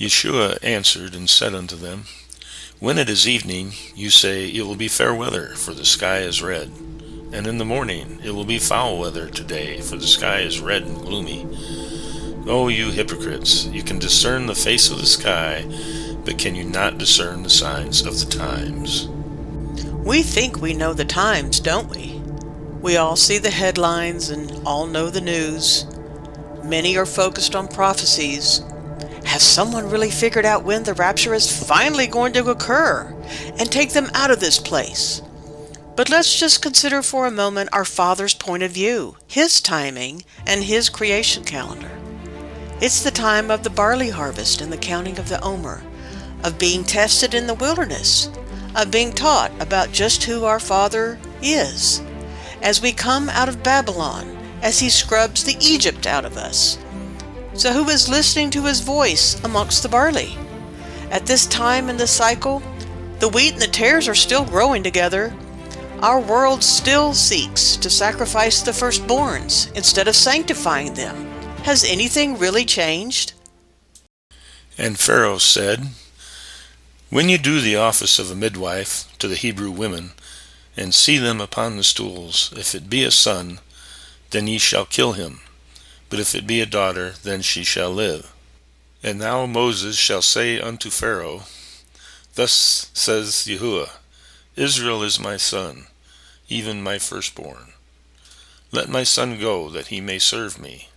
Yeshua answered and said unto them, When it is evening, you say, It will be fair weather, for the sky is red. And in the morning, It will be foul weather today, for the sky is red and gloomy. O you hypocrites, you can discern the face of the sky, but can you not discern the signs of the times? We think we know the times, don't we? We all see the headlines and all know the news. Many are focused on prophecies. Has someone really figured out when the rapture is finally going to occur and take them out of this place? But let's just consider for a moment our Father's point of view, His timing, and His creation calendar. It's the time of the barley harvest and the counting of the Omer, of being tested in the wilderness, of being taught about just who our Father is, as we come out of Babylon, as He scrubs the Egypt out of us. So who is listening to His voice amongst the barley? At this time in the cycle, the wheat and the tares are still growing together. Our world still seeks to sacrifice the firstborns instead of sanctifying them. Has anything really changed? And Pharaoh said, When you do the office of a midwife to the Hebrew women, and see them upon the stools, if it be a son, then ye shall kill him. But if it be a daughter, then she shall live. And now Moses shall say unto Pharaoh, Thus says Yeshua, Israel is my son, even my firstborn. Let my son go, that he may serve me.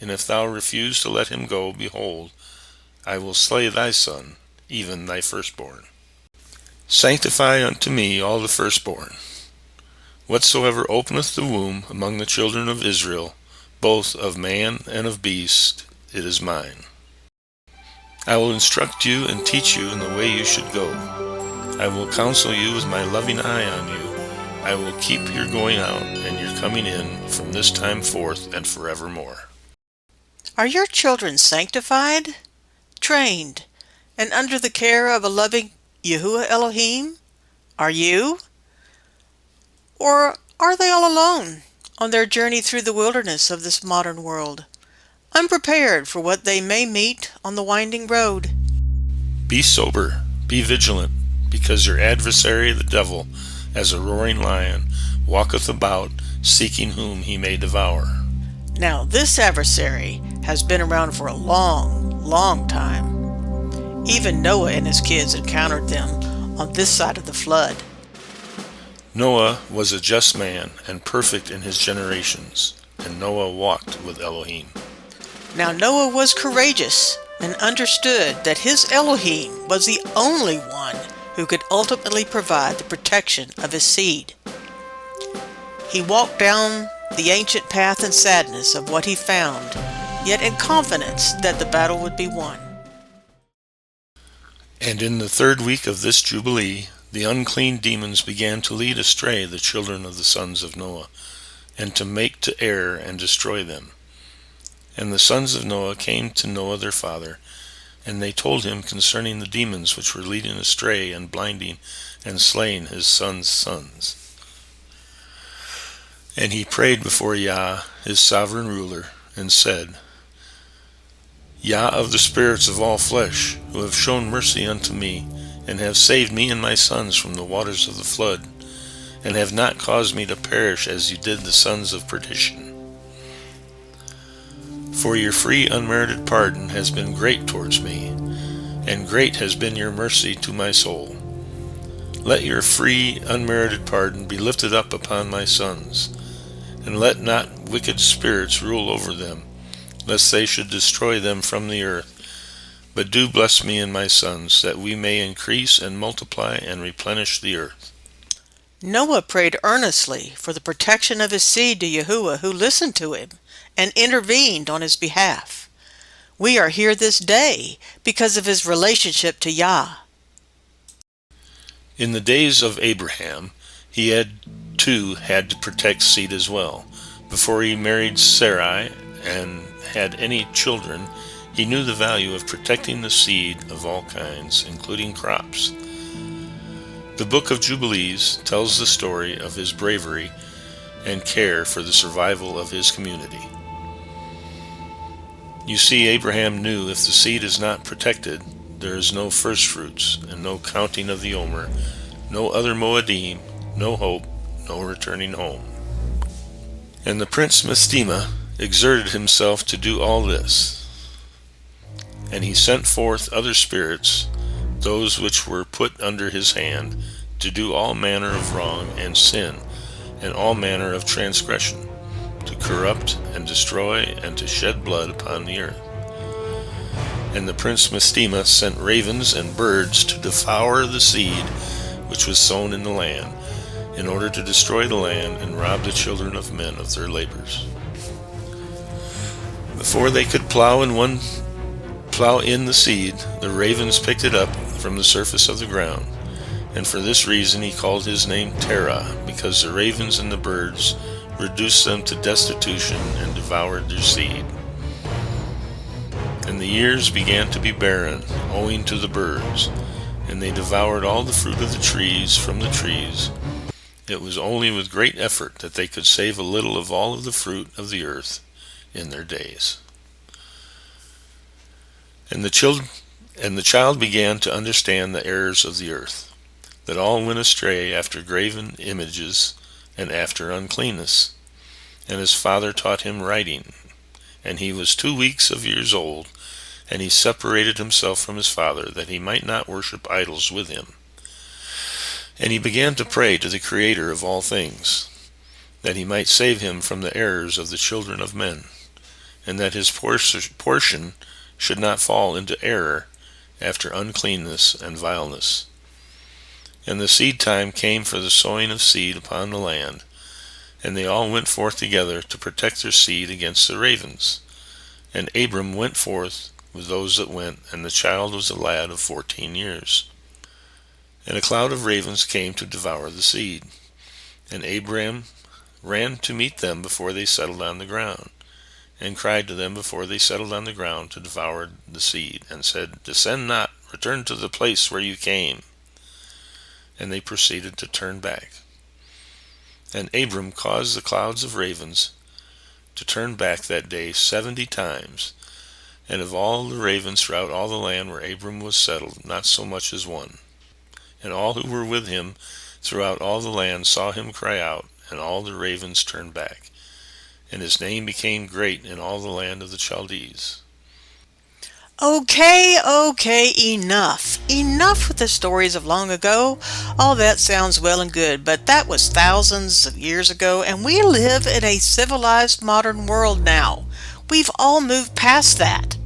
And if thou refuse to let him go, behold, I will slay thy son, even thy firstborn. Sanctify unto me all the firstborn. Whatsoever openeth the womb among the children of Israel, both of man and of beast, it is mine. I will instruct you and teach you in the way you should go. I will counsel you with my loving eye on you. I will keep your going out and your coming in from this time forth and forevermore. Are your children sanctified, trained, and under the care of a loving Yahuwah Elohim? Are you? Or are they all alone on their journey through the wilderness of this modern world, unprepared for what they may meet on the winding road? Be sober, be vigilant, because your adversary the devil, as a roaring lion, walketh about, seeking whom he may devour. Now this adversary has been around for a long, long time. Even Noah and his kids encountered them on this side of the flood. Noah was a just man and perfect in his generations, and Noah walked with Elohim. Now Noah was courageous and understood that his Elohim was the only one who could ultimately provide the protection of his seed. He walked down the ancient path in sadness of what he found, yet in confidence that the battle would be won. And in the 3rd week of this Jubilee, the unclean demons began to lead astray the children of the sons of Noah, and to make to err and destroy them. And the sons of Noah came to Noah their father, and they told him concerning the demons which were leading astray and blinding and slaying his sons' sons. And he prayed before Yah, his sovereign ruler, and said, Yah of the spirits of all flesh, who have shown mercy unto me, and have saved me and my sons from the waters of the flood, and have not caused me to perish as you did the sons of perdition. For your free unmerited pardon has been great towards me, and great has been your mercy to my soul. Let your free unmerited pardon be lifted up upon my sons, and let not wicked spirits rule over them, lest they should destroy them from the earth. But do bless me and my sons, that we may increase and multiply and replenish the earth. Noah prayed earnestly for the protection of his seed to Yahuwah, who listened to him and intervened on his behalf. We are here this day because of his relationship to Yah. In the days of Abraham, he had to protect seed as well. Before he married Sarai and had any children, he knew the value of protecting the seed of all kinds, including crops. The Book of Jubilees tells the story of his bravery and care for the survival of his community. You see, Abraham knew if the seed is not protected, there is no firstfruits, and no counting of the Omer, no other Moedim, no hope, no returning home. And the prince Mastema exerted himself to do all this. And he sent forth other spirits, those which were put under his hand, to do all manner of wrong and sin, and all manner of transgression, to corrupt and destroy, and to shed blood upon the earth. And the prince Mastema sent ravens and birds to devour the seed which was sown in the land, in order to destroy the land and rob the children of men of their labors. Before they could plow in the seed, the ravens picked it up from the surface of the ground, and for this reason he called his name Terah, because the ravens and the birds reduced them to destitution and devoured their seed. And the years began to be barren, owing to the birds, and they devoured all the fruit of the trees from the trees. It was only with great effort that they could save a little of all of the fruit of the earth in their days. And the child began to understand the errors of the earth, that all went astray after graven images and after uncleanness. And his father taught him writing. And he was 2 weeks of years old, and he separated himself from his father, that he might not worship idols with him. And he began to pray to the Creator of all things, that he might save him from the errors of the children of men, and that his portion should not fall into error after uncleanness and vileness. And the seed time came for the sowing of seed upon the land, and they all went forth together to protect their seed against the ravens. And Abram went forth with those that went, and the child was a lad of 14 years. And a cloud of ravens came to devour the seed. And Abram ran to meet them before they settled on the ground, and cried to them before they settled on the ground to devour the seed, and said, Descend not, return to the place where you came. And they proceeded to turn back. And Abram caused the clouds of ravens to turn back that day 70 times, and of all the ravens throughout all the land where Abram was settled, not so much as one. And all who were with him throughout all the land saw him cry out, and all the ravens turned back. And his name became great in all the land of the Chaldees. Okay, enough. Enough with the stories of long ago. All that sounds well and good, but that was thousands of years ago, and we live in a civilized modern world now. We've all moved past that.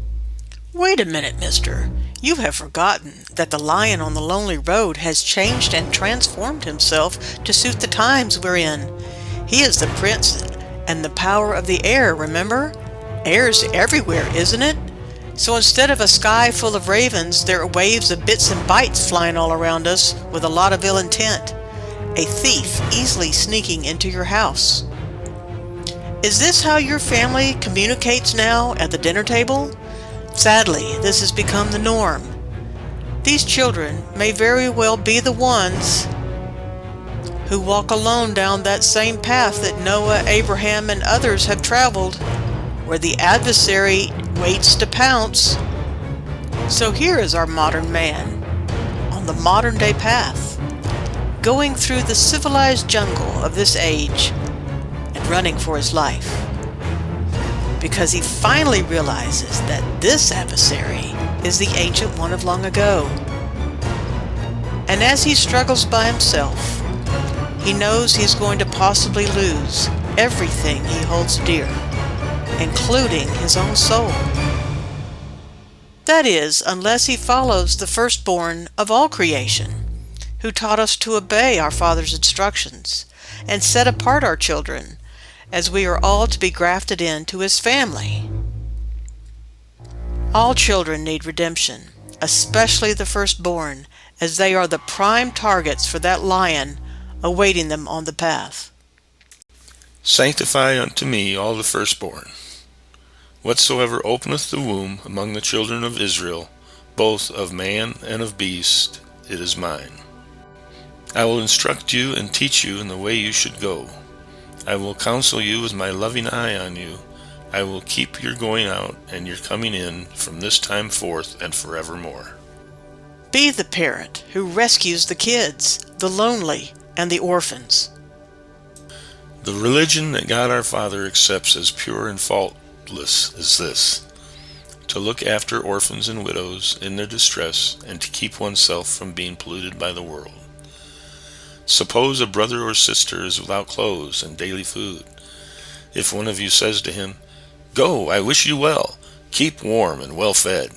Wait a minute, mister. You have forgotten that the lion on the lonely road has changed and transformed himself to suit the times we're in. He is the prince and the power of the air, remember? Air's everywhere, isn't it? So instead of a sky full of ravens, there are waves of bits and bytes flying all around us with a lot of ill intent. A thief easily sneaking into your house. Is this how your family communicates now at the dinner table? Sadly, this has become the norm. These children may very well be the ones who walk alone down that same path that Noah, Abraham, and others have traveled, where the adversary waits to pounce. So here is our modern man, on the modern day path, going through the civilized jungle of this age and running for his life, because he finally realizes that this adversary is the ancient one of long ago. And as he struggles by himself, he knows he's going to possibly lose everything he holds dear, including his own soul. That is, unless he follows the firstborn of all creation, who taught us to obey our Father's instructions and set apart our children, as we are all to be grafted into his family. All children need redemption, especially the firstborn, as they are the prime targets for that lion awaiting them on the path. Sanctify unto me all the firstborn. Whatsoever openeth the womb among the children of Israel, both of man and of beast, it is mine. I will instruct you and teach you in the way you should go. I will counsel you with my loving eye on you. I will keep your going out and your coming in from this time forth and forevermore. Be the parent who rescues the kids, the lonely, and the orphans. The religion that God our Father accepts as pure and faultless is this: to look after orphans and widows in their distress, and to keep oneself from being polluted by the world. Suppose a brother or sister is without clothes and daily food. If one of you says to him, "Go, I wish you well, keep warm and well fed,"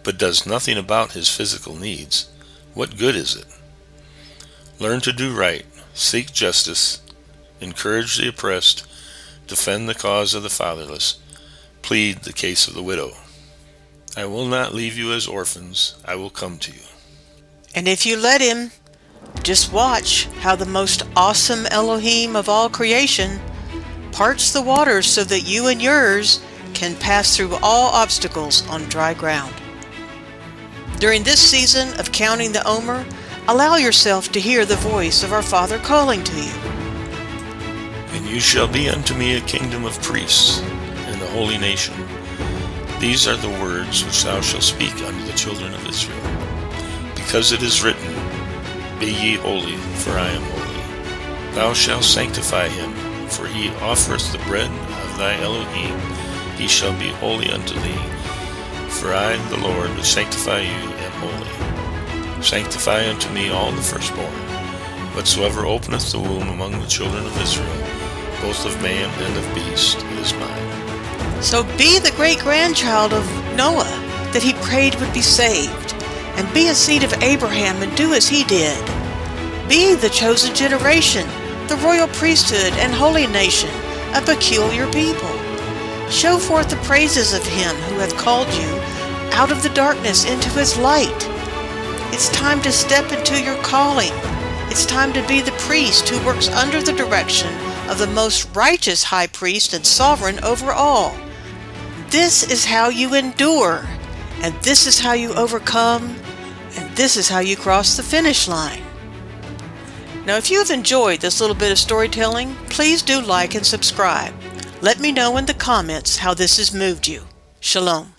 but does nothing about his physical needs, what good is it? Learn to do right, seek justice, encourage the oppressed, defend the cause of the fatherless, plead the case of the widow. I will not leave you as orphans, I will come to you. And if you let him, just watch how the most awesome Elohim of all creation parts the waters so that you and yours can pass through all obstacles on dry ground. During this season of counting the Omer, allow yourself to hear the voice of our Father calling to you. And you shall be unto me a kingdom of priests, and a holy nation. These are the words which thou shalt speak unto the children of Israel. Because it is written, Be ye holy, for I am holy. Thou shalt sanctify him, for he offereth the bread of thy Elohim. He shall be holy unto thee. For I, the Lord, will sanctify you, am holy. Sanctify unto me all the firstborn. Whatsoever openeth the womb among the children of Israel, both of man and of beast, is mine. So be the great-grandchild of Noah that he prayed would be saved, and be a seed of Abraham and do as he did. Be the chosen generation, the royal priesthood and holy nation, a peculiar people. Show forth the praises of him who hath called you out of the darkness into his light. It's time to step into your calling. It's time to be the priest who works under the direction of the most righteous high priest and sovereign over all. This is how you endure, and this is how you overcome, and this is how you cross the finish line. Now, if you have enjoyed this little bit of storytelling, please do like and subscribe. Let me know in the comments how this has moved you. Shalom.